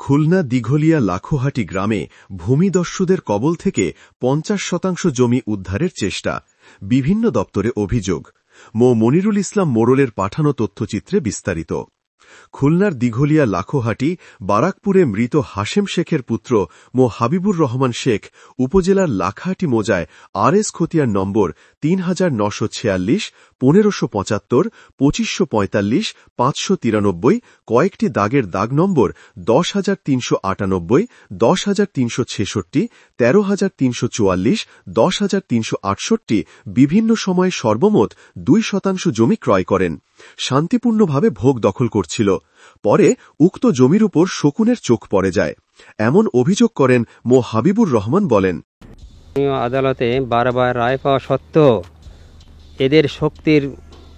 খুলনা দিঘলিয়া লাখোহাটি গ্রামে ভূমিদস্যুদের কবল থেকে ৫০% জমি উদ্ধারের চেষ্টা, বিভিন্ন দপ্তরে অভিযোগ। মো মনিরুল ইসলাম মোড়লের পাঠানো তথ্যচিত্রে বিস্তারিত। খুলনার দিঘলিয়া লাখোহাটি বারাকপুরে মৃত হাশেম শেখের পুত্র মো হাবিবুর রহমান শেখ উপজেলার লাখাহাটি মোজায় RS খতিয়ান নম্বর ৩৯৪৬, ১৫৭৫, ২৫৪৫, ৫৯৩, কয়েকটি দাগের দাগ নম্বর ১০৩৯৮, ১০৩৬৬, ১৩৩৪৪, ১০৩৬৮ বিভিন্ন সময়ে সর্বমোট ২% জমি ক্রয় করেন। শান্তিপূর্ণভাবে ভোগ দখল করছিল। পরে উক্ত জমির উপর শকুনের চোখ পড়ে যায়, এমন অভিযোগ করেন মো হাবিবুর রহমান। বলেন, আদালতে বারবার রায় পাওয়া সত্ত্বেও এদের শক্তির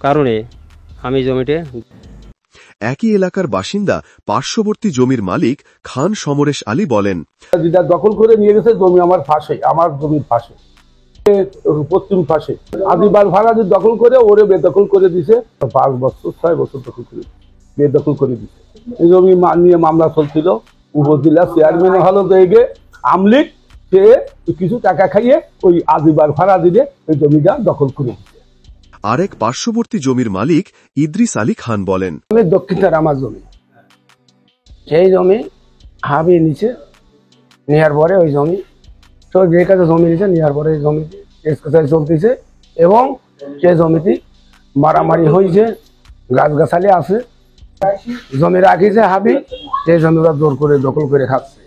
কারণে আমি জমিতে। একই এলাকার বাসিন্দা পার্শ্ববর্তী জমির মালিক খান সমরেশ আলী বলেন, যেটা দখল করে নিয়ে গেছে জমি আমার পাশে, আমার জমির পাশে, পশ্চিম পাশে আদিবার ভাড়া দখল করে ওরে বেদখল করে দিছে। 5 বছর 6 বছর দখল করে বেদখল করে দিছে। এই জমি নিয়ে মামলা চলছিল। উপজেলা চেয়ারম্যান হলো দেখে আমলিক, সে কিছু টাকা খাইয়ে ওই আদিবার ভাড়া দিয়ে ওই জমিটা দখল করে দিচ্ছে। আরেক পার্শ্ববর্তী জমির মালিক ইদ্রিস আলী খান বলেন, দক্ষিণের আমার জমি, সেই জমি হাবি নিচে নেওয়ার পরে ওই জমি তো যে কাজে জমি নিচে নেওয়ার পরে জমি চলতেছে এবং সেই জমিটি মারামারি হয়েছে, গাছগাছালি আছে, জমি রাখিছে হাবি, সেই জমিটা জোর করে দখল করে খাচ্ছে।